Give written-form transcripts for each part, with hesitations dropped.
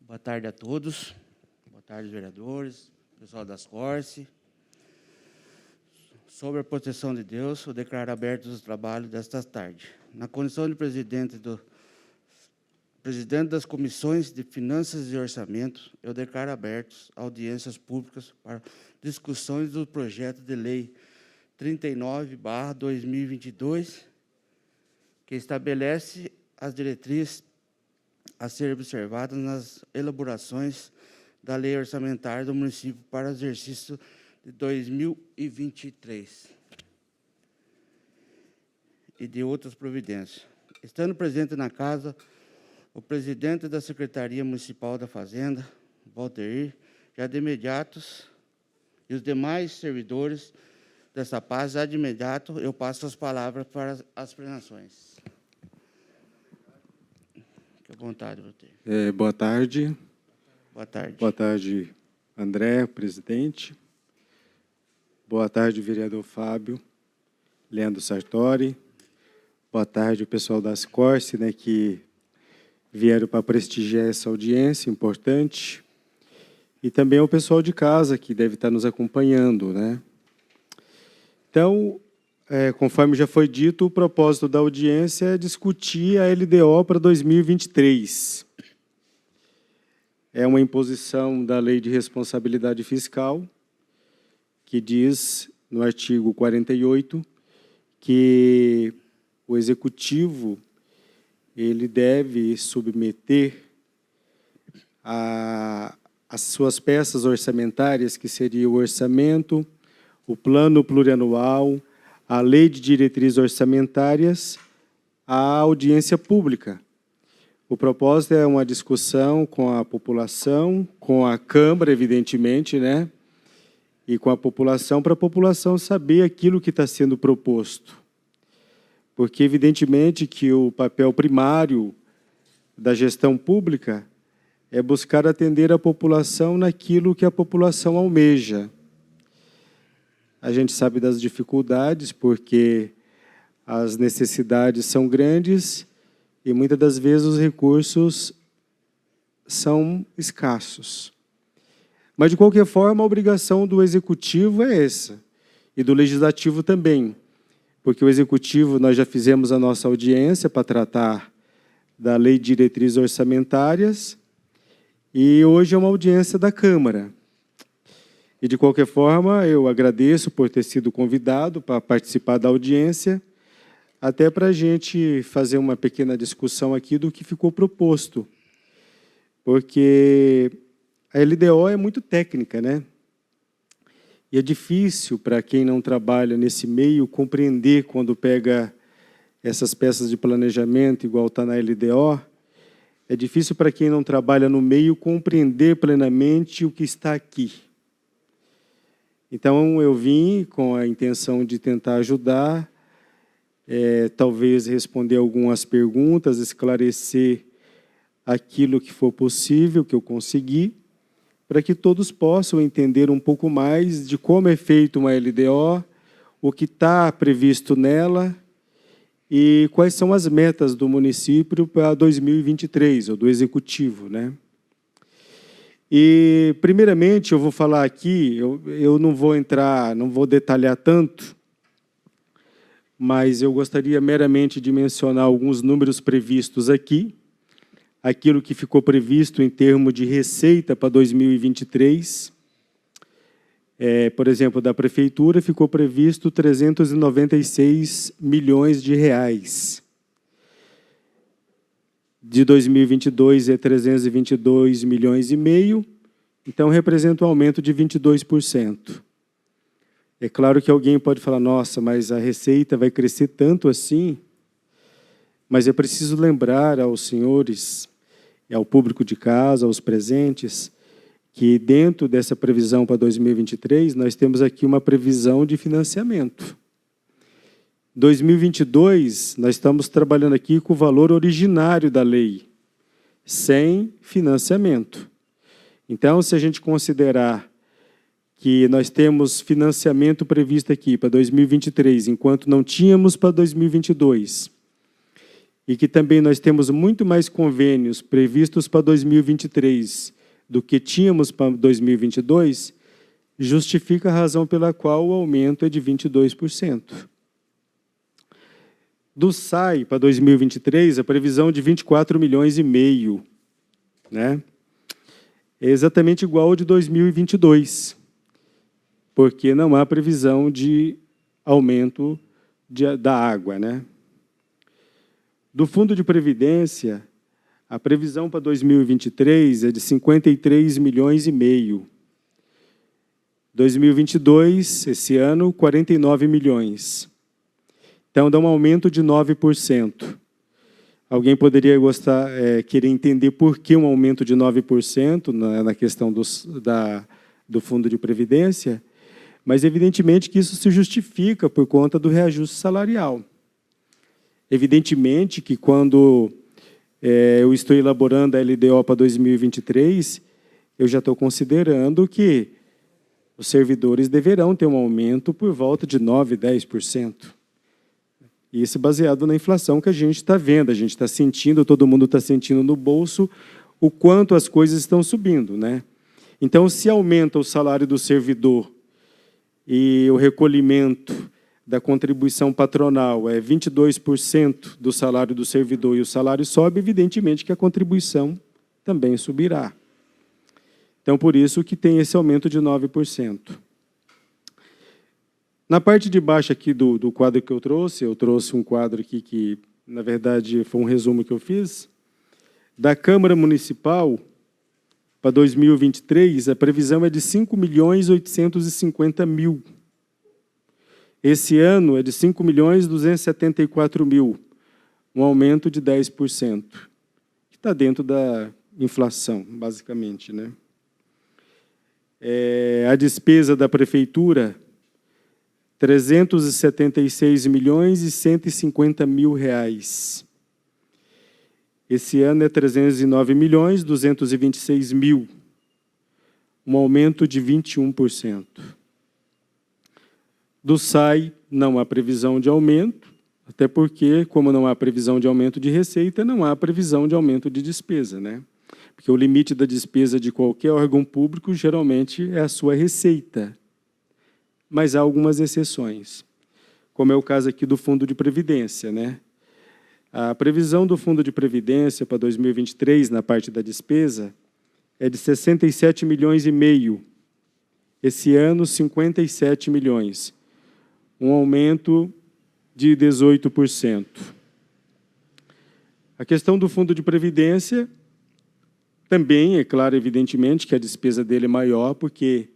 Boa tarde a todos. Boa tarde, vereadores, pessoal das Corse. Sobre a proteção de Deus, eu declaro abertos os trabalhos desta tarde. Na condição de presidente das comissões de Finanças e Orçamento, eu declaro abertos audiências públicas para discussões do projeto de lei 39/2022, que estabelece as diretrizes a serem observadas nas elaborações da lei orçamentária do município para o exercício de 2023 e de outras providências. Estando presente na casa o presidente da Secretaria Municipal da Fazenda, Valteir, já de imediato, e os demais servidores dessa paz, já de imediato, eu passo as palavras para as explanações. Fique à vontade, Valteir. Boa tarde. Boa tarde. Boa tarde, André, presidente. Boa tarde, vereador Fábio, Leandro Sartori. Boa tarde, o pessoal das Corse, né, que vieram para prestigiar essa audiência importante. E também o pessoal de casa, que deve estar nos acompanhando, né? Então, conforme já foi dito, o propósito da audiência é discutir a LDO para 2023. É uma imposição da Lei de Responsabilidade Fiscal, que diz, no artigo 48, que o Executivo ele deve submeter as suas peças orçamentárias, que seria o orçamento, o plano plurianual, a lei de diretrizes orçamentárias, à audiência pública. O propósito é uma discussão com a população, com a Câmara, evidentemente, né? E com a população, para a população saber aquilo que está sendo proposto. Porque, evidentemente, que o papel primário da gestão pública é buscar atender a população naquilo que a população almeja. A gente sabe das dificuldades, porque as necessidades são grandes e, muitas das vezes, os recursos são escassos. Mas, de qualquer forma, a obrigação do Executivo é essa, e do Legislativo também, porque o Executivo, nós já fizemos a nossa audiência para tratar da Lei de Diretrizes Orçamentárias, e hoje é uma audiência da Câmara. E, de qualquer forma, eu agradeço por ter sido convidado para participar da audiência, até para a gente fazer uma pequena discussão aqui do que ficou proposto, porque a LDO é muito técnica, né? E é difícil para quem não trabalha nesse meio compreender quando pega essas peças de planejamento, igual está na LDO, é difícil para quem não trabalha no meio compreender plenamente o que está aqui. Então, eu vim com a intenção de tentar ajudar, talvez responder algumas perguntas, esclarecer aquilo que for possível, que eu consegui, para que todos possam entender um pouco mais de como é feita uma LDO, o que está previsto nela e quais são as metas do município para 2023, ou do Executivo, né? E, primeiramente, eu vou falar aqui, eu não vou entrar, não vou detalhar tanto, mas eu gostaria meramente de mencionar alguns números previstos aqui, aquilo que ficou previsto em termos de receita para 2023. Por exemplo, da Prefeitura ficou previsto 396 milhões de reais. De 2022 é 322 milhões e meio, então representa um aumento de 22%. É claro que alguém pode falar, nossa, mas a receita vai crescer tanto assim? Mas é preciso lembrar aos senhores, ao público de casa, aos presentes, que dentro dessa previsão para 2023, nós temos aqui uma previsão de financiamento. 2022, nós estamos trabalhando aqui com o valor originário da lei, sem financiamento. Então, se a gente considerar que nós temos financiamento previsto aqui para 2023, enquanto não tínhamos para 2022, e que também nós temos muito mais convênios previstos para 2023 do que tínhamos para 2022, justifica a razão pela qual o aumento é de 22%. Do SAI para 2023, a previsão de 24 milhões e meio, né? É exatamente igual ao de 2022, porque não há previsão de aumento da água, né? Do Fundo de Previdência, a previsão para 2023 é de 53 milhões e meio. 2022, esse ano, 49 milhões. Então, dá um aumento de 9%. Alguém poderia querer entender por que um aumento de 9% na questão do Fundo de Previdência, mas, evidentemente, que isso se justifica por conta do reajuste salarial. Evidentemente que, quando eu estou elaborando a LDO para 2023, eu já estou considerando que os servidores deverão ter um aumento por volta de 9%, 10%. Isso baseado na inflação que a gente está vendo, a gente está sentindo, todo mundo está sentindo no bolso o quanto as coisas estão subindo, né? Então, se aumenta o salário do servidor e o recolhimento da contribuição patronal é 22% do salário do servidor e o salário sobe, evidentemente que a contribuição também subirá. Então, por isso que tem esse aumento de 9%. Na parte de baixo aqui do quadro que eu trouxe um quadro aqui que, na verdade, foi um resumo que eu fiz. Da Câmara Municipal, para 2023, a previsão é de 5.850.000. Esse ano é de 5.274.000, um aumento de 10%, que está dentro da inflação, basicamente, né? A despesa da Prefeitura, 376.150.000 reais. Esse ano é 309.226.000, um aumento de 21%. Do SAI, não há previsão de aumento, até porque, como não há previsão de aumento de receita, não há previsão de aumento de despesa, né? Porque o limite da despesa de qualquer órgão público, geralmente, é a sua receita. Mas há algumas exceções, como é o caso aqui do Fundo de Previdência, né? A previsão do Fundo de Previdência para 2023, na parte da despesa, é de 67 milhões e meio. Esse ano, 57 milhões. Um aumento de 18%. A questão do Fundo de Previdência também, é claro, evidentemente, que a despesa dele é maior, porque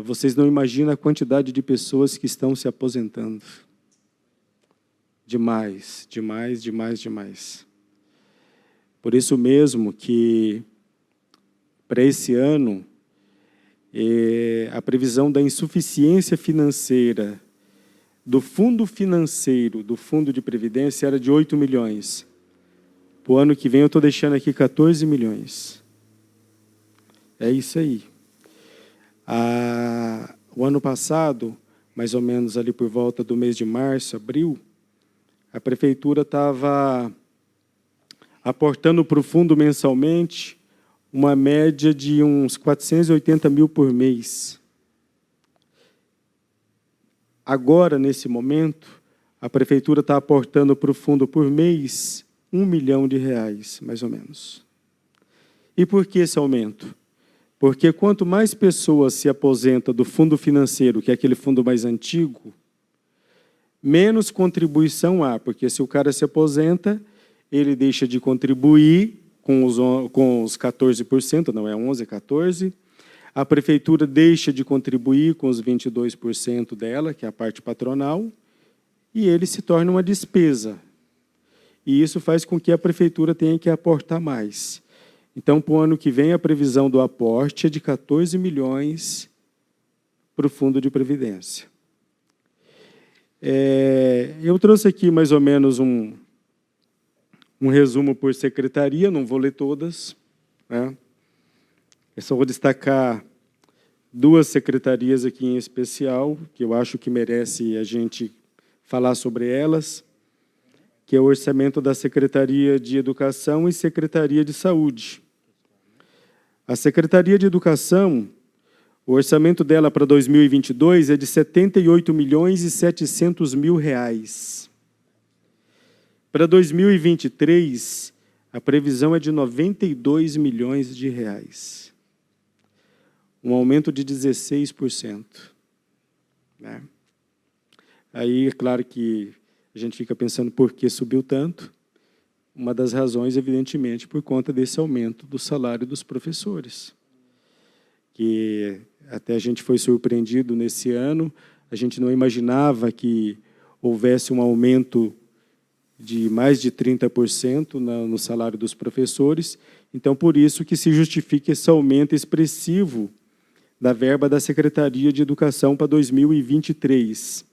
vocês não imaginam a quantidade de pessoas que estão se aposentando. Demais, demais, demais, demais. Por isso mesmo que, para esse ano, a previsão da insuficiência financeira do fundo financeiro, do Fundo de Previdência, era de 8 milhões. Para o ano que vem, eu estou deixando aqui 14 milhões. É isso aí. O ano passado, mais ou menos ali por volta do mês de março, abril, a Prefeitura estava aportando para o fundo mensalmente uma média de uns 480 mil por mês. Agora, nesse momento, a Prefeitura está aportando para o fundo por mês R$1 milhão, mais ou menos. E por que esse aumento? Porque quanto mais pessoas se aposentam do fundo financeiro, que é aquele fundo mais antigo, menos contribuição há, porque se o cara se aposenta, ele deixa de contribuir com os 14%, não é 11%, é 14%. A Prefeitura deixa de contribuir com os 22% dela, que é a parte patronal, e ele se torna uma despesa. E isso faz com que a Prefeitura tenha que aportar mais. Então, para o ano que vem, a previsão do aporte é de 14 milhões para o Fundo de Previdência. Eu trouxe aqui mais ou menos um resumo por secretaria, não vou ler todas, né? Eu só vou destacar 2 secretarias aqui em especial, que eu acho que merece a gente falar sobre elas. que é o orçamento da Secretaria de Educação e Secretaria de Saúde. A Secretaria de Educação, o orçamento dela para 2022 é de R$ 78.700.000. Para 2023, a previsão é de R$ 92 milhões. Um aumento de 16%. Né? Aí, é claro que a gente fica pensando por que subiu tanto. Uma das razões, evidentemente, por conta desse aumento do salário dos professores. Que até a gente foi surpreendido nesse ano, a gente não imaginava que houvesse um aumento de mais de 30% no salário dos professores. Então, por isso que se justifica esse aumento expressivo da verba da Secretaria de Educação para 2023.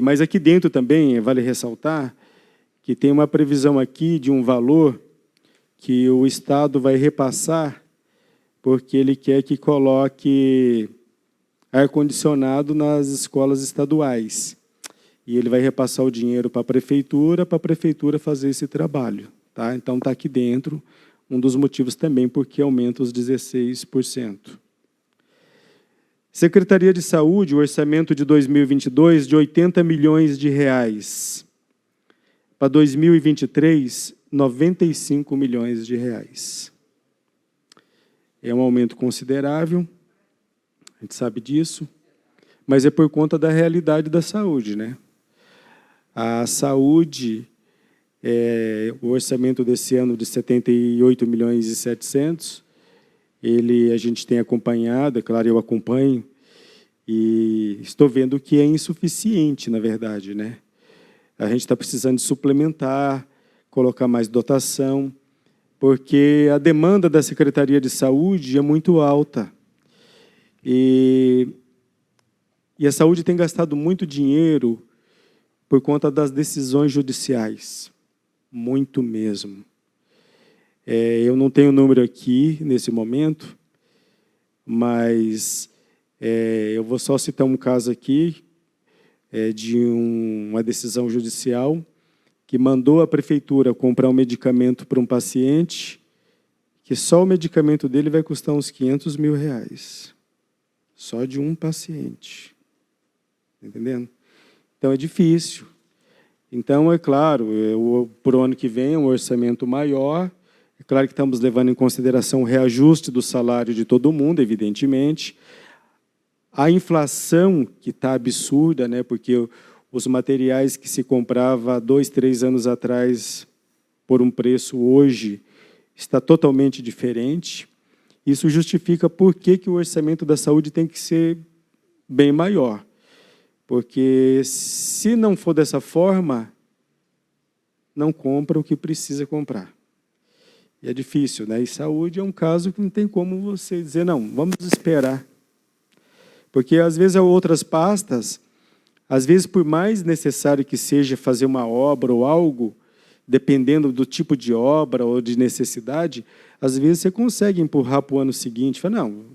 Mas aqui dentro também, vale ressaltar, que tem uma previsão aqui de um valor que o Estado vai repassar porque ele quer que coloque ar-condicionado nas escolas estaduais. E ele vai repassar o dinheiro para a prefeitura fazer esse trabalho. Tá? Então, está aqui dentro um dos motivos também porque aumenta os 16%. Secretaria de Saúde, o orçamento de 2022 de R$ 80 milhões. Para 2023, R$ 95 milhões. É um aumento considerável, a gente sabe disso, mas é por conta da realidade da saúde, né? A saúde, o orçamento desse ano de 78 milhões e 700, a gente tem acompanhado, é claro, eu acompanho, e estou vendo que é insuficiente, na verdade, né? A gente está precisando de suplementar, colocar mais dotação, porque a demanda da Secretaria de Saúde é muito alta. E a saúde tem gastado muito dinheiro por conta das decisões judiciais. Muito mesmo. Eu não tenho o número aqui, nesse momento, mas eu vou só citar um caso aqui, de uma decisão judicial que mandou a prefeitura comprar um medicamento para um paciente, que só o medicamento dele vai custar uns R$500 mil. Só de um paciente. Entendendo? Então, é difícil. Então, é claro, para o ano que vem, um orçamento maior. É claro que estamos levando em consideração o reajuste do salário de todo mundo, evidentemente. A inflação, que está absurda, né, porque os materiais que se comprava há 2, 3 anos atrás por um preço hoje está totalmente diferente. Isso justifica por que o orçamento da saúde tem que ser bem maior. Porque se não for dessa forma, não compra o que precisa comprar. E é difícil, né? E saúde é um caso que não tem como você dizer, não, vamos esperar. Porque, às vezes, outras pastas, às vezes, por mais necessário que seja fazer uma obra ou algo, dependendo do tipo de obra ou de necessidade, às vezes você consegue empurrar para o ano seguinte. Fala, não,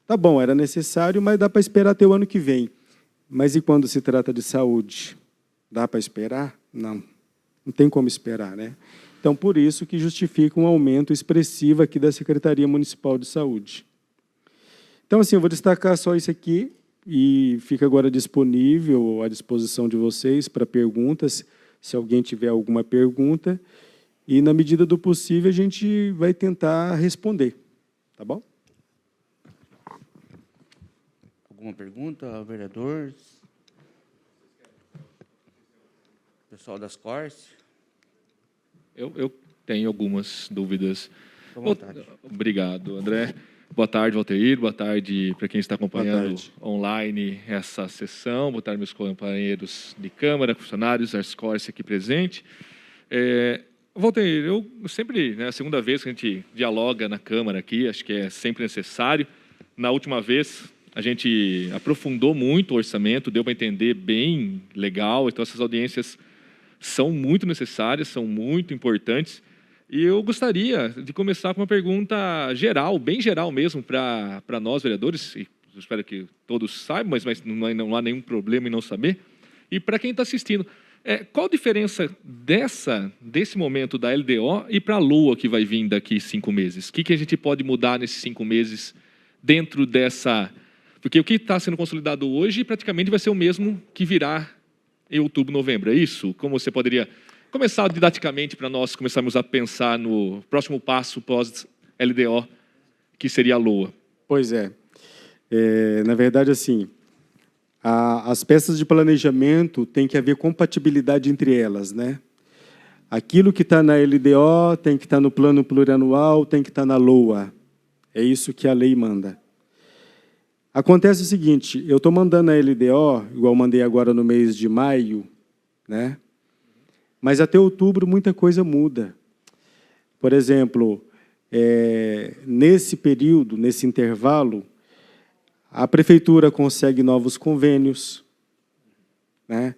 tá bom, era necessário, mas dá para esperar até o ano que vem. Mas e quando se trata de saúde? Dá para esperar? Não, não tem como esperar, né? Então, por isso que justifica um aumento expressivo aqui da Secretaria Municipal de Saúde. Então, assim, eu vou destacar só isso aqui e fica agora disponível à disposição de vocês para perguntas, se alguém tiver alguma pergunta. E, na medida do possível, a gente vai tentar responder. Tá bom? Alguma pergunta, vereador? Pessoal das Cortes? Eu tenho algumas dúvidas. Fique à vontade. Obrigado, André. Boa tarde, Valteir. Boa tarde para quem está acompanhando online essa sessão. Boa tarde, meus companheiros de Câmara, funcionários, Ars Corse aqui presente. Valteir, eu sempre, né, a segunda vez que a gente dialoga na Câmara aqui, acho que é sempre necessário. Na última vez, a gente aprofundou muito o orçamento, deu para entender bem legal, então essas audiências são muito necessárias, são muito importantes. E eu gostaria de começar com uma pergunta geral, bem geral mesmo, para nós, vereadores, e eu espero que todos saibam, mas não há nenhum problema em não saber. E para quem está assistindo, Qual a diferença desse momento da LDO e para a LOA que vai vir daqui 5 meses? O que a gente pode mudar nesses 5 meses dentro dessa... Porque o que está sendo consolidado hoje praticamente vai ser o mesmo que virá em outubro, novembro, é isso? Como você poderia começar didaticamente para nós começarmos a pensar no próximo passo pós-LDO, que seria a LOA? Pois é. Na verdade, assim, as peças de planejamento tem que haver compatibilidade entre elas, né? Aquilo que está na LDO tem que estar no plano plurianual, tem que estar na LOA. É isso que a lei manda. Acontece o seguinte, eu estou mandando a LDO, igual mandei agora no mês de maio, né? Mas até outubro muita coisa muda. Por exemplo, nesse período, nesse intervalo, a prefeitura consegue novos convênios, né?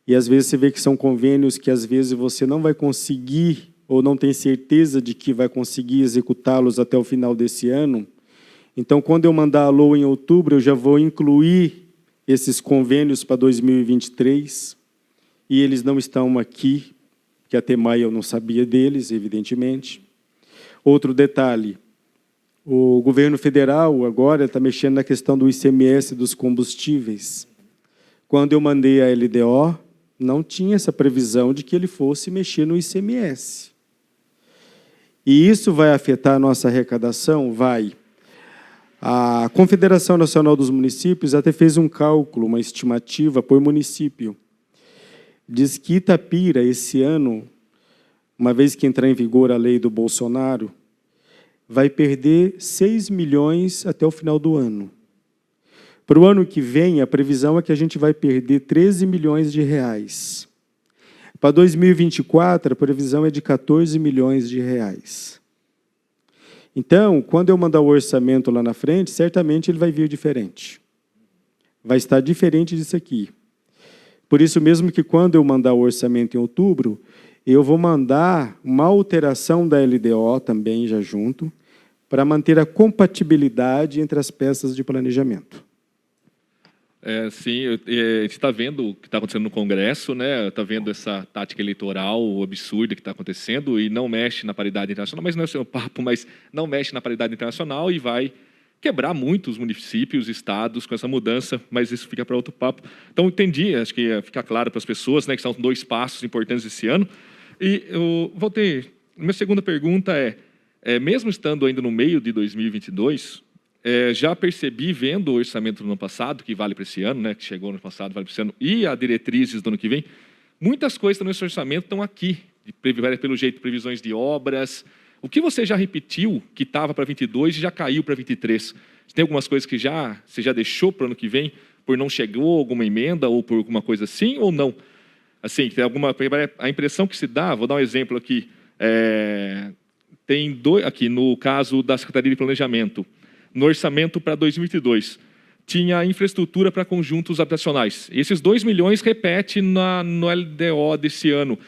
E às vezes você vê que são convênios que às vezes você não vai conseguir ou não tem certeza de que vai conseguir executá-los até o final desse ano. Então, quando eu mandar a LOA em outubro, eu já vou incluir esses convênios para 2023, e eles não estão aqui, que até maio eu não sabia deles, evidentemente. Outro detalhe, o governo federal agora está mexendo na questão do ICMS dos combustíveis. Quando eu mandei a LDO, não tinha essa previsão de que ele fosse mexer no ICMS. E isso vai afetar a nossa arrecadação? Vai. A Confederação Nacional dos Municípios até fez um cálculo, uma estimativa por município. Diz que Itapira, esse ano, uma vez que entrar em vigor a lei do Bolsonaro, vai perder 6 milhões até o final do ano. Para o ano que vem, a previsão é que a gente vai perder 13 milhões de reais. Para 2024, a previsão é de 14 milhões de reais. Então, quando eu mandar o orçamento lá na frente, certamente ele vai vir diferente. Vai estar diferente disso aqui. Por isso mesmo que quando eu mandar o orçamento em outubro, eu vou mandar uma alteração da LDO também já junto, para manter a compatibilidade entre as peças de planejamento. Sim, a gente está vendo o que está acontecendo no Congresso, né? Está vendo essa tática eleitoral absurda que está acontecendo e não mexe na paridade internacional, mas não é o seu papo, mas não mexe na paridade internacional e vai quebrar muitos municípios, estados com essa mudança, mas isso fica para outro papo. Então, entendi, acho que fica claro para as pessoas, né, que são 2 passos importantes esse ano. E eu voltei. Minha segunda pergunta mesmo estando ainda no meio de 2022, já percebi, vendo o orçamento do ano passado, que vale para esse ano, né, que chegou no ano passado, vale para esse ano, e as diretrizes do ano que vem, muitas coisas nesse orçamento estão aqui, pelo jeito, previsões de obras. O que você já repetiu, que estava para 22 e já caiu para 23? Tem algumas coisas que você já deixou para o ano que vem, por não chegou alguma emenda ou por alguma coisa assim, ou não? Assim, tem a impressão que se dá, vou dar um exemplo aqui, tem aqui no caso da Secretaria de Planejamento, no orçamento para 2022, tinha infraestrutura para conjuntos habitacionais. Esses 2 milhões repete no LDO desse ano.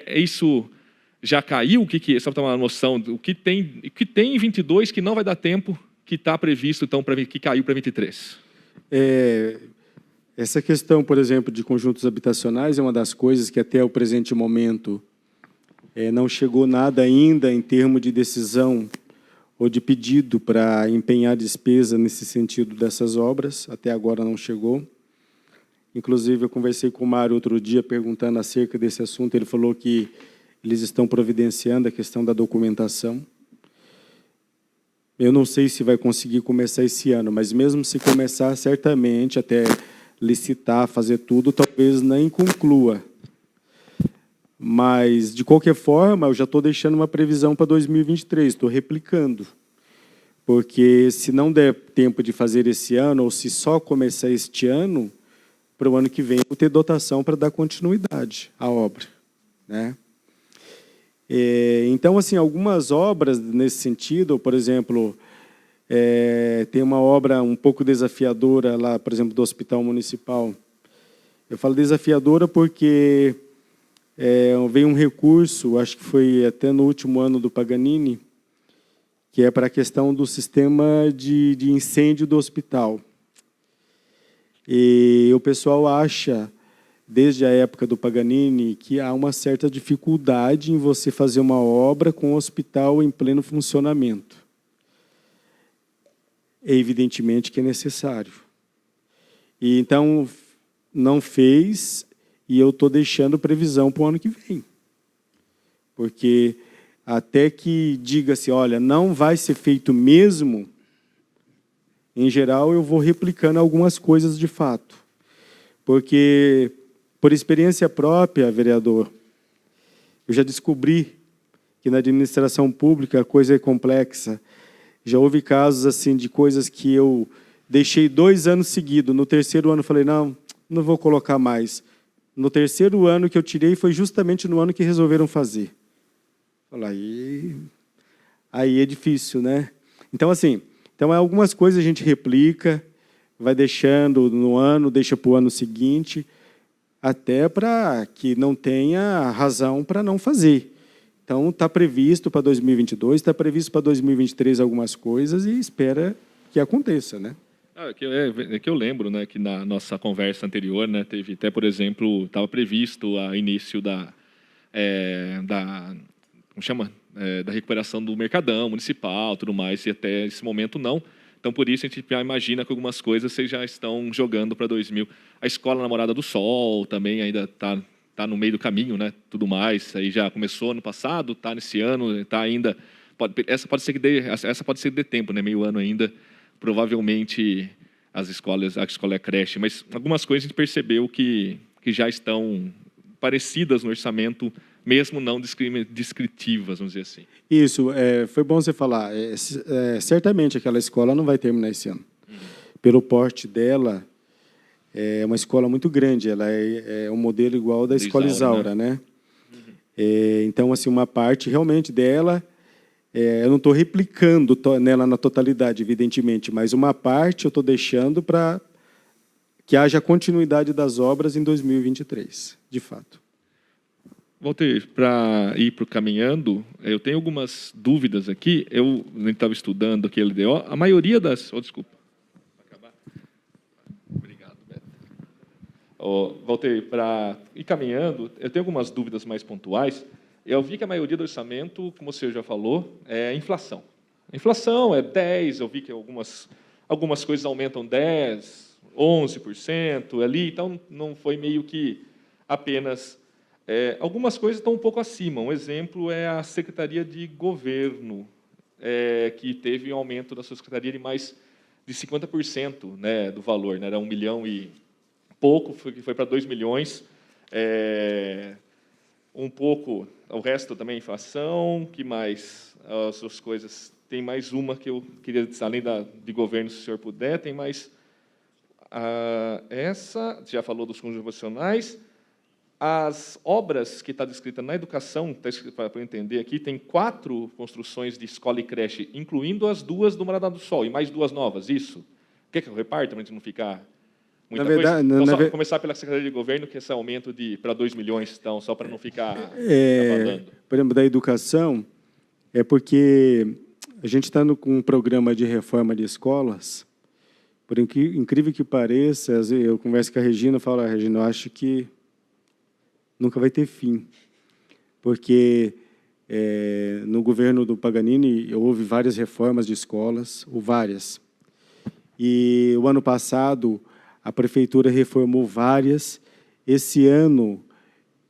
Isso já caiu? Só para ter uma noção, o que tem em 22 que não vai dar tempo, que está previsto, então, que caiu para 23? Essa questão, por exemplo, de conjuntos habitacionais é uma das coisas que até o presente momento não chegou nada ainda em termos de decisão ou de pedido para empenhar despesa nesse sentido dessas obras. Até agora não chegou. Inclusive, eu conversei com o Mário outro dia perguntando acerca desse assunto. Ele falou que eles estão providenciando a questão da documentação. Eu não sei se vai conseguir começar esse ano, mas mesmo se começar, certamente, até licitar, fazer tudo, talvez nem conclua. Mas, de qualquer forma, eu já estou deixando uma previsão para 2023, estou replicando. Porque, se não der tempo de fazer esse ano, ou se só começar este ano, para o ano que vem, eu vou ter dotação para dar continuidade à obra, né? Então, assim, algumas obras nesse sentido, por exemplo, tem uma obra um pouco desafiadora lá, por exemplo, do Hospital Municipal. Eu falo desafiadora porque veio um recurso, acho que foi até no último ano do Paganini, que é para a questão do sistema de incêndio do hospital. E o pessoal acha desde a época do Paganini, que há uma certa dificuldade em você fazer uma obra com o hospital em pleno funcionamento. É evidentemente que é necessário. E então, não fez, e eu estou deixando previsão para o ano que vem. Porque até que diga-se, olha, não vai ser feito mesmo, em geral, eu vou replicando algumas coisas de fato. Porque, por experiência própria, vereador, eu já descobri que na administração pública a coisa é complexa. Já houve casos assim de coisas que eu deixei 2 anos seguidos. No 3º ano falei, não vou colocar mais. No 3º ano que eu tirei foi justamente no ano que resolveram fazer. Falei, aí é difícil, né? Então, assim, algumas coisas a gente replica, vai deixando no ano, deixa para o ano seguinte, até para que não tenha razão para não fazer. Então, está previsto para 2022, está previsto para 2023 algumas coisas e espera que aconteça, né? É que eu lembro, né, que na nossa conversa anterior, né, teve até, por exemplo, estava previsto o início da como chama? Da recuperação do Mercadão municipal, tudo mais, e até esse momento não. Então, por isso, a gente já imagina que algumas coisas vocês já estão jogando para 2000. A Escola Namorada do Sol também ainda está no meio do caminho, né? Tudo mais. Aí já começou ano passado, está nesse ano, está ainda. Essa pode ser que dê tempo, né? Meio ano ainda. Provavelmente a escola é creche, mas algumas coisas a gente percebeu que já estão parecidas no orçamento, mesmo não descritivas, vamos dizer assim. Isso, foi bom você falar. Certamente aquela escola não vai terminar esse ano. Pelo porte dela, é uma escola muito grande, ela é um modelo igual da Escola Isaura, né? Então, assim, uma parte realmente dela, eu não estou replicando nela na totalidade, evidentemente, mas uma parte eu estou deixando para que haja continuidade das obras em 2023, de fato. Walter, para ir para o caminhando, eu tenho algumas dúvidas aqui. Eu estava estudando aqui a LDO. A maioria das... desculpa. Vai acabar? Obrigado, Beto. Walter, para ir caminhando, eu tenho algumas dúvidas mais pontuais. Eu vi que a maioria do orçamento, como você já falou, é inflação. A inflação é 10%, eu vi que algumas coisas aumentam 10%, 11% ali, então não foi meio que apenas... algumas coisas estão um pouco acima. Um exemplo é a Secretaria de Governo, que teve um aumento da sua secretaria de mais de 50%, né, do valor. Né, era 1 milhão e pouco, foi para 2 milhões. Um pouco, o resto também é inflação. Que mais? As outras coisas. Tem mais uma que eu queria, além de governo, se o senhor puder, tem mais... essa, já falou dos fundos emocionais. As obras que está descrita na educação, para eu entender aqui, tem 4 construções de escola e creche, incluindo as 2 do Morada do Sol, e mais 2 novas, isso? Quer que eu reparta, para a gente não ficar muita coisa? Então, começar pela Secretaria de Governo, que esse aumento para 2 milhões, então, só para não ficar falando. Por exemplo, da educação, é porque a gente está com um programa de reforma de escolas, por incrível que pareça, eu converso com a Regina e falo, Regina, eu acho que nunca vai ter fim, porque no governo do Paganini houve várias reformas de escolas, ou várias, e o ano passado a prefeitura reformou várias. Esse ano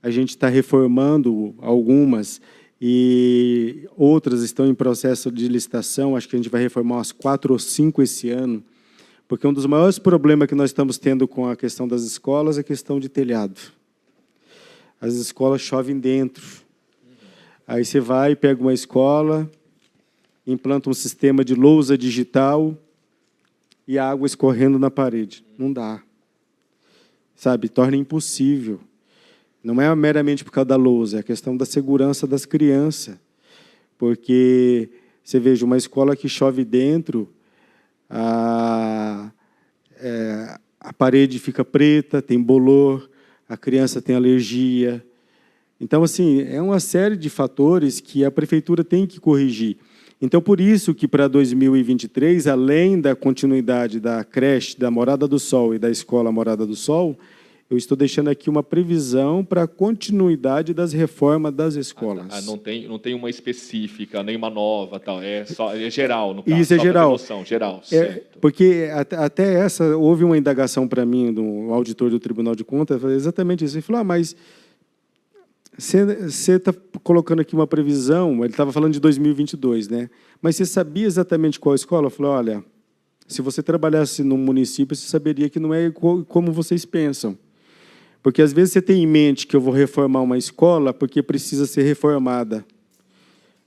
a gente está reformando algumas e outras estão em processo de licitação. Acho que a gente vai reformar umas 4 ou 5 esse ano, porque um dos maiores problemas que nós estamos tendo com a questão das escolas é a questão de telhado. As escolas chovem dentro. Aí você vai, pega uma escola, implanta um sistema de lousa digital e a água escorrendo na parede. Não dá. Sabe? Torna impossível. Não é meramente por causa da lousa, é a questão da segurança das crianças. Porque, você veja, uma escola que chove dentro, a parede fica preta, tem bolor, a criança tem alergia. Então, assim, é uma série de fatores que a prefeitura tem que corrigir. Então, por isso que para 2023, além da continuidade da creche, da Morada do Sol e da Escola Morada do Sol, Eu estou deixando aqui uma previsão para a continuidade das reformas das escolas. Não tem uma específica, nem uma nova, tal. É geral, no caso. Isso é só pra ter geral. noção, geral, certo. Porque até essa, houve uma indagação para mim do auditor do Tribunal de Contas, exatamente isso. Ele falou, mas você está colocando aqui uma previsão, ele estava falando de 2022, né? Mas você sabia exatamente qual escola? Eu falei, olha, se você trabalhasse no município, você saberia que não é como vocês pensam. Porque, às vezes, você tem em mente que eu vou reformar uma escola porque precisa ser reformada.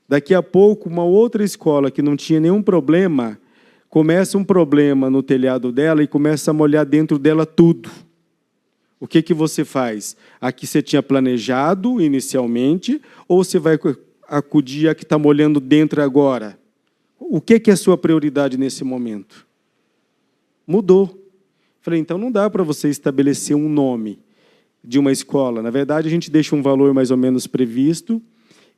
Daqui a pouco, uma outra escola que não tinha nenhum problema, começa um problema no telhado dela e começa a molhar dentro dela tudo. O que você faz? A que você tinha planejado inicialmente ou você vai acudir a que está molhando dentro agora? O que é a sua prioridade nesse momento? Mudou. Falei, então não dá para você estabelecer um nome de uma escola. Na verdade, a gente deixa um valor mais ou menos previsto,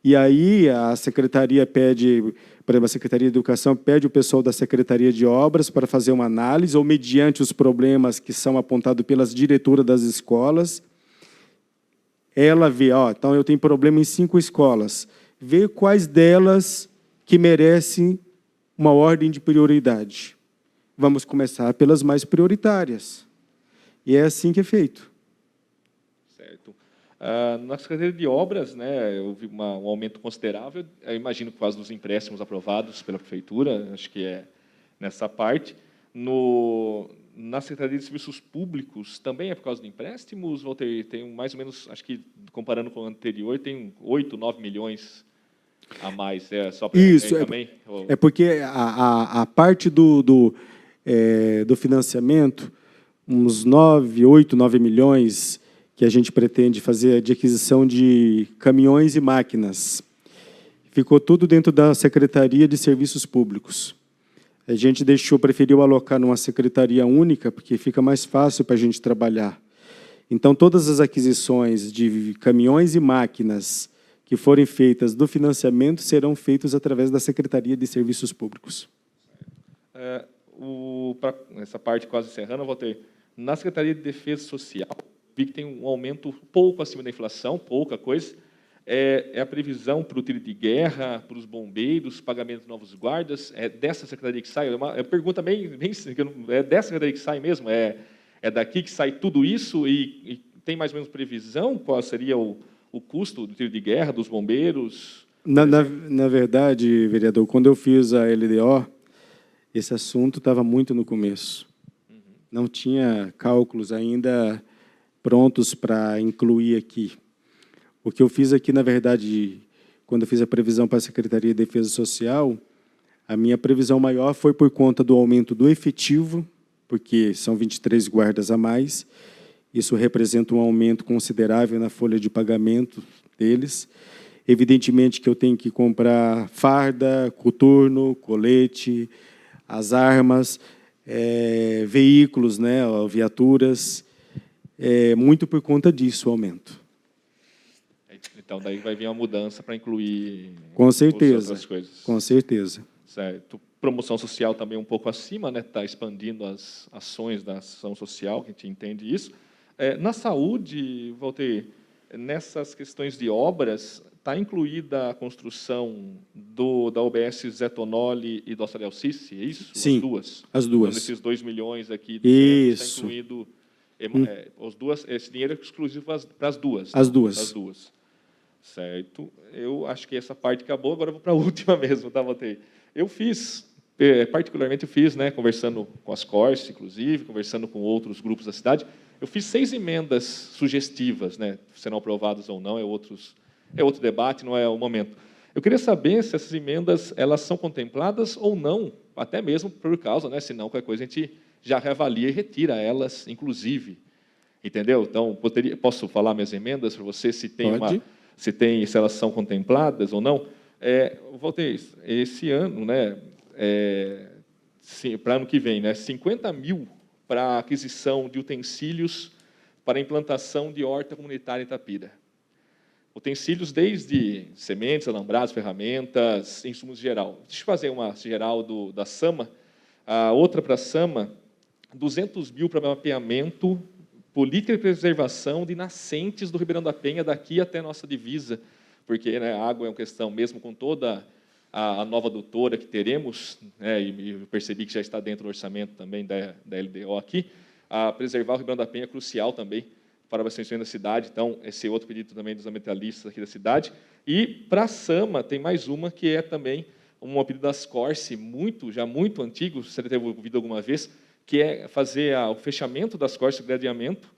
e aí a secretaria pede, por exemplo, a Secretaria de Educação pede o pessoal da Secretaria de Obras para fazer uma análise, ou mediante os problemas que são apontados pelas diretoras das escolas, ela vê, então eu tenho problema em 5 escolas, vê quais delas que merecem uma ordem de prioridade. Vamos começar pelas mais prioritárias. E é assim que é feito. Certo. Na Secretaria de Obras, né, houve um aumento considerável, eu imagino por causa dos empréstimos aprovados pela Prefeitura, acho que é nessa parte. Na Secretaria de Serviços Públicos, também é por causa de empréstimos, Walter? Tem mais ou menos, acho que, comparando com o anterior, tem 8, 9 milhões a mais. Só para isso, também? É porque a parte do financiamento, uns 8, 9 milhões que a gente pretende fazer de aquisição de caminhões e máquinas. Ficou tudo dentro da Secretaria de Serviços Públicos. A gente preferiu alocar numa secretaria única, porque fica mais fácil para a gente trabalhar. Então, todas as aquisições de caminhões e máquinas que forem feitas do financiamento serão feitas através da Secretaria de Serviços Públicos. Essa parte quase encerrando, Walter, na Secretaria de Defesa Social, vi que tem um aumento pouco acima da inflação, pouca coisa. É a previsão para o tiro de guerra, para os bombeiros, pagamento de novos guardas, é dessa secretaria que sai? É uma pergunta bem é dessa secretaria que sai mesmo? É daqui que sai tudo isso e tem mais ou menos previsão? Qual seria o custo do tiro de guerra, dos bombeiros? Na verdade, vereador, quando eu fiz a LDO, esse assunto estava muito no começo. Não tinha cálculos ainda prontos para incluir aqui. O que eu fiz aqui, na verdade, quando eu fiz a previsão para a Secretaria de Defesa Social, a minha previsão maior foi por conta do aumento do efetivo, porque são 23 guardas a mais. Isso representa um aumento considerável na folha de pagamento deles. Evidentemente que eu tenho que comprar farda, coturno, colete, as armas, veículos, né, viaturas, muito por conta disso o aumento. Então, daí vai vir uma mudança para incluir com certeza, outras coisas. Com certeza. Certo. Promoção social também um pouco acima, né? Está expandindo as ações da ação social, que a gente entende isso. Na saúde, Walter, nessas questões de obras, está incluída a construção da UBS Zé Tonoli e do Auxiliar Cici, é isso? Sim, as duas. As duas. Então, esses 2 milhões aqui, isso. Está incluído esse dinheiro é exclusivo para as duas. As duas. As duas. Certo. Eu acho que essa parte acabou, agora eu vou para a última mesmo, tá, Walter? Particularmente eu fiz, né, conversando com as Corse, inclusive, conversando com outros grupos da cidade, eu fiz 6 emendas sugestivas, né, serão aprovadas ou não, é outro debate, não é o momento. Eu queria saber se essas emendas elas são contempladas ou não, até mesmo por causa, né, senão qualquer coisa a gente já reavalia e retira elas, inclusive. Entendeu? Então, posso falar minhas emendas para você, se elas são contempladas ou não? Walter, esse ano, né, para ano que vem, né, 50 mil para aquisição de utensílios para a implantação de horta comunitária em Itapira. Utensílios desde sementes, alambrados, ferramentas, insumos geral. Deixa eu fazer uma geral da SAMA. A outra para a SAMA, 200 mil para mapeamento política de preservação de nascentes do Ribeirão da Penha daqui até a nossa divisa, porque, né, a água é uma questão, mesmo com toda a nova adutora que teremos, né, e eu percebi que já está dentro do orçamento também da LDO aqui, a preservar o Ribeirão da Penha é crucial também para o abastecimento da cidade. Então, esse é outro pedido também dos ambientalistas aqui da cidade. E, para a Sama, tem mais uma, que é também um pedido das Corse, já muito antigo, você deve ter ouvido alguma vez, que é fazer o fechamento das Corse, o gradeamento,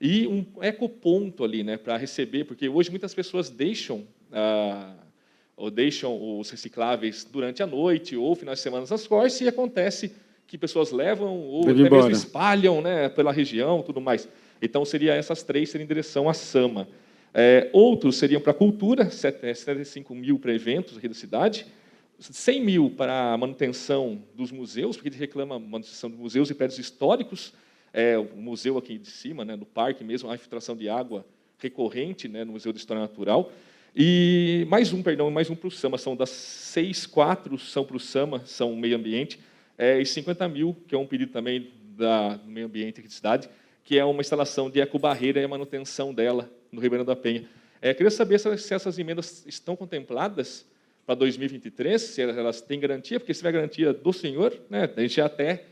e um ecoponto ali, né, para receber, porque hoje muitas pessoas deixam os recicláveis durante a noite ou finais de semana nas Corse, e acontece que pessoas levam ou até mesmo espalham, né, pela região, tudo mais. Então, essas três seriam em direção à Sama. Outros seriam para a cultura, 75 mil para eventos aqui da cidade, 100 mil para a manutenção dos museus, porque a gente reclama manutenção dos museus e prédios históricos, o museu aqui de cima, né, no parque mesmo, a infiltração de água recorrente, né, no Museu de História Natural. E mais um para o Sama, são das 6, 4 são para o Sama, são meio ambiente, e 50 mil, que é um pedido também do meio ambiente aqui da cidade, que é uma instalação de ecobarreira e a manutenção dela no Ribeirão da Penha. Queria saber se essas emendas estão contempladas para 2023, se elas têm garantia, porque se tiver garantia do senhor, né, a gente até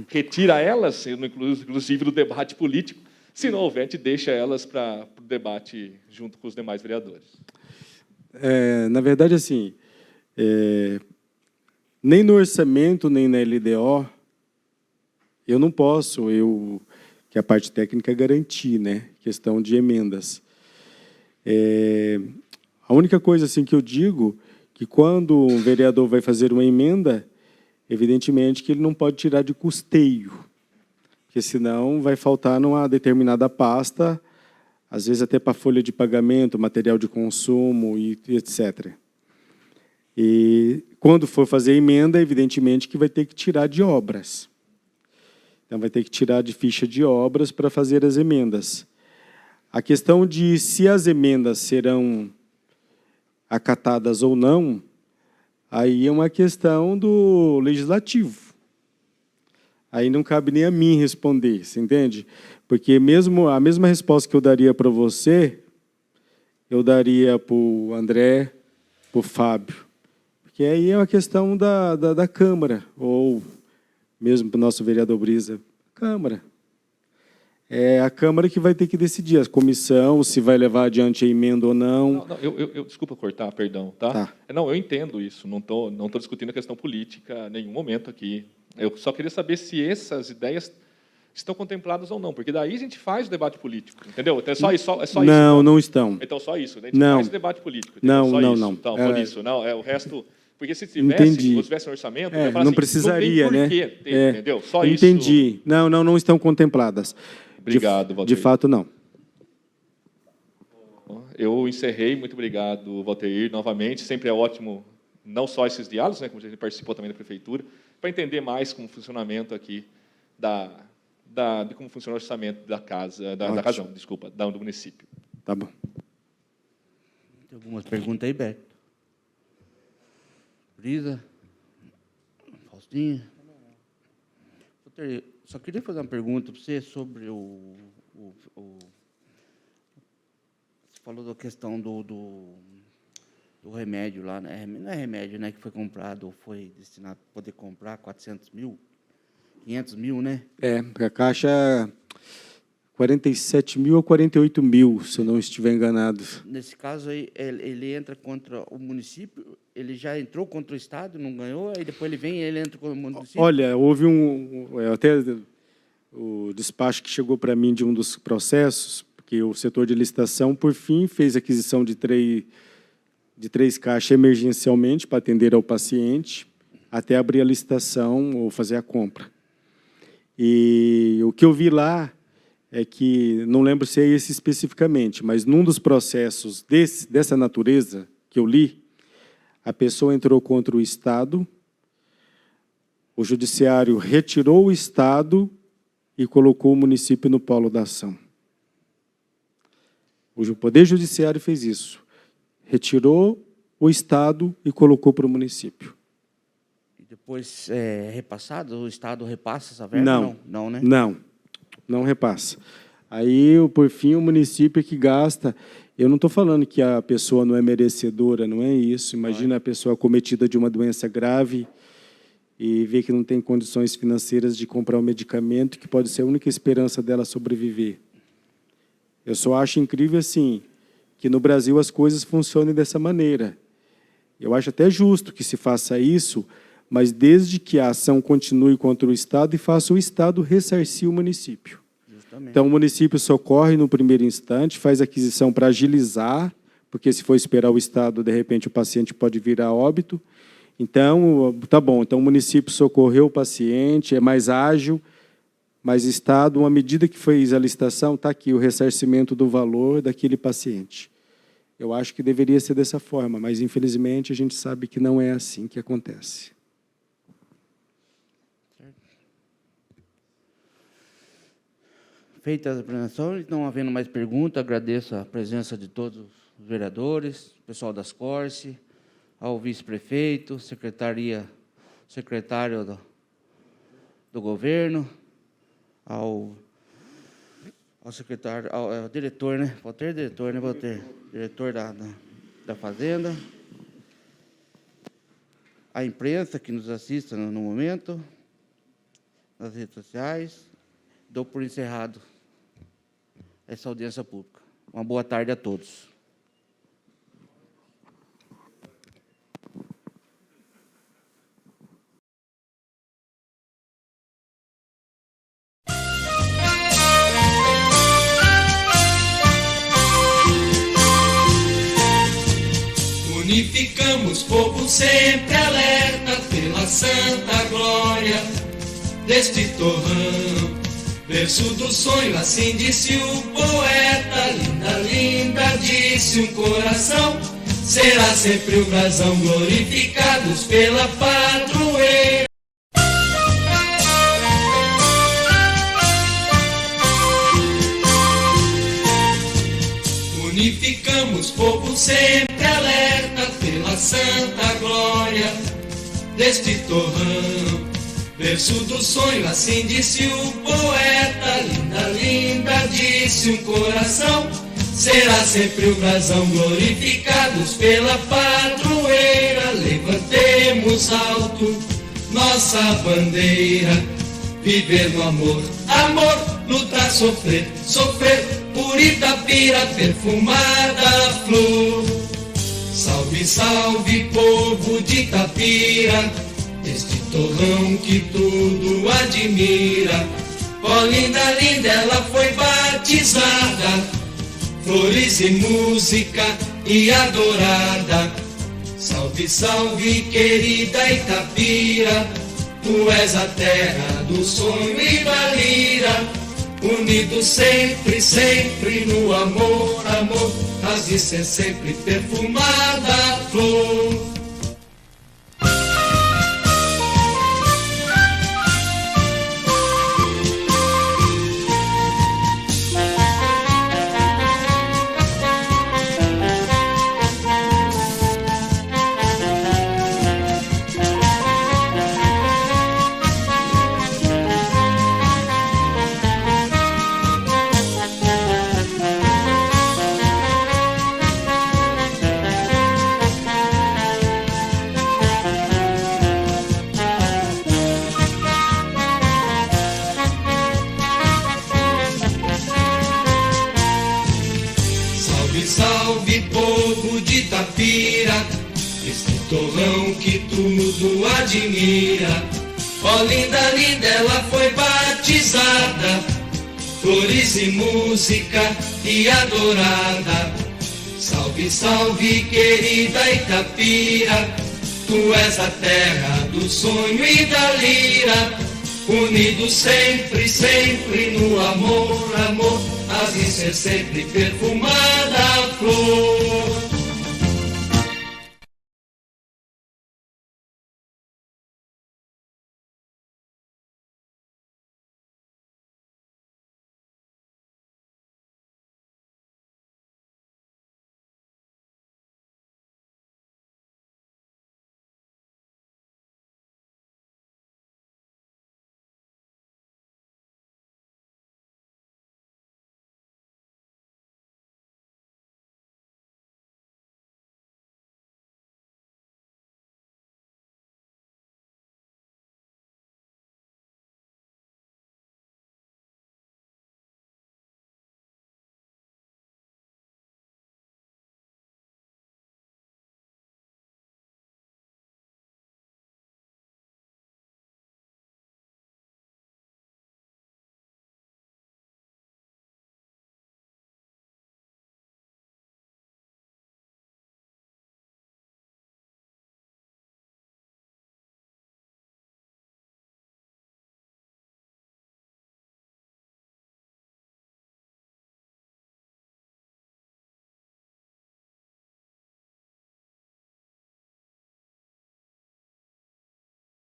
retira elas, inclusive do debate político. Se não houver, a gente deixa elas para o debate junto com os demais vereadores. Na verdade, assim, nem no orçamento, nem na LDO, eu não posso, que a parte técnica garantir, né, questão de emendas. A única coisa assim que eu digo que quando um vereador vai fazer uma emenda, evidentemente que ele não pode tirar de custeio, porque senão vai faltar numa determinada pasta, às vezes até para folha de pagamento, material de consumo e etc. E quando for fazer emenda, evidentemente que vai ter que tirar de obras. Então vai ter que tirar de ficha de obras para fazer as emendas. A questão de se as emendas serão acatadas ou não, aí é uma questão do legislativo. Aí não cabe nem a mim responder, você entende? Porque mesmo a mesma resposta que eu daria para você, eu daria para o André, para o Fábio. Porque aí é uma questão da Câmara, ou mesmo para o nosso vereador Brisa, Câmara. É a Câmara que vai ter que decidir, a comissão, se vai levar adiante a emenda ou não. Eu desculpa cortar, perdão, tá? Não, eu entendo isso, não tô discutindo a questão política em nenhum momento aqui. Eu só queria saber se essas ideias estão contempladas ou não, porque daí a gente faz o debate político, entendeu? Então, é só isso. Não, não estão. Então, só isso, né? A gente faz o debate político. Não, só não, isso. não. Então, por isso, não, o resto... Porque se tivesse um orçamento, não assim, precisaria, não tem né? Por quê, entendeu? Só isso. Entendi. Não estão contempladas. Obrigado, Valteir. De fato, não. Eu encerrei. Muito obrigado, Valteir, novamente. Sempre é ótimo, não só esses diálogos, né, como a gente participou também da Prefeitura, para entender mais como o funcionamento aqui de como funciona o orçamento da casa, do município. Tá bom. Tem algumas perguntas aí, Beto? Brisa? Faustinha? Só queria fazer uma pergunta para você sobre você falou da questão do remédio lá, né? Não é remédio, né, que foi comprado, ou foi destinado para poder comprar 400 mil, 500 mil, né? A Caixa 47 mil ou 48 mil, se eu não estiver enganado. Nesse caso aí, ele entra contra o município, ele já entrou contra o Estado, não ganhou, aí depois ele entra contra o município? Olha, houve até o despacho que chegou para mim de um dos processos, porque o setor de licitação, por fim, fez aquisição de três caixas emergencialmente para atender ao paciente, até abrir a licitação ou fazer a compra. E o que eu vi lá é que, não lembro se é esse especificamente, mas num dos processos dessa natureza que eu li, a pessoa entrou contra o Estado, o Judiciário retirou o Estado e colocou o município no polo da ação. O Poder Judiciário fez isso. Retirou o Estado e colocou para o município. E depois repassado? O Estado repassa essa verba? Não, né? Não repassa. Aí, por fim, o município é que gasta. Eu não estou falando que a pessoa não é merecedora, não é isso. Imagina a pessoa acometida de uma doença grave e ver que não tem condições financeiras de comprar um medicamento que pode ser a única esperança dela sobreviver. Eu só acho incrível, assim, que no Brasil as coisas funcionem dessa maneira. Eu acho até justo que se faça isso, mas desde que a ação continue contra o Estado e faça o Estado ressarcir o município. Justamente. Então, o município socorre no primeiro instante, faz aquisição para agilizar, porque se for esperar o Estado, de repente o paciente pode vir a óbito. Então, tá bom, então o município socorreu o paciente, é mais ágil, mas o Estado, uma medida que fez a licitação, está aqui, o ressarcimento do valor daquele paciente. Eu acho que deveria ser dessa forma, mas, infelizmente, a gente sabe que não é assim que acontece. Feitas as apresentações, não havendo mais perguntas, agradeço a presença de todos os vereadores, pessoal das Corse, ao vice-prefeito, secretário do governo, ao secretário, ao diretor, né? Vou ter diretor, né? Vou ter diretor da Fazenda, a imprensa que nos assista no momento, nas redes sociais. Dou por encerrado essa audiência pública. Uma boa tarde a todos. Unificamos, povo sempre alerta pela santa glória deste torrão. Verso do sonho, assim disse o poeta, linda, linda, disse um coração, será sempre o brasão, glorificados pela padroeira. Unificamos, povo sempre alerta pela santa glória deste torrão. Verso do sonho, assim disse o poeta, linda, linda, disse um coração, será sempre o brasão, glorificados pela padroeira. Levantemos alto nossa bandeira, viver no amor, amor, lutar, sofrer, sofrer, por Itapira, perfumada flor. Salve, salve, povo de Itapira, este torrão que tudo admira. Ó linda, linda, ela foi batizada, flores e música e adorada. Salve, salve, querida Itapira, tu és a terra do sonho e da lira. Unidos sempre, sempre no amor, amor, has de ser sempre perfumada flor. Salve, povo de Itapira, este torrão que tudo admira. Ó linda, linda, ela foi batizada, flores e música e adorada. Salve, salve, querida Itapira, tu és a terra do sonho e da lira. Unidos sempre, sempre no amor, amor, has de ser sempre perfumada flor.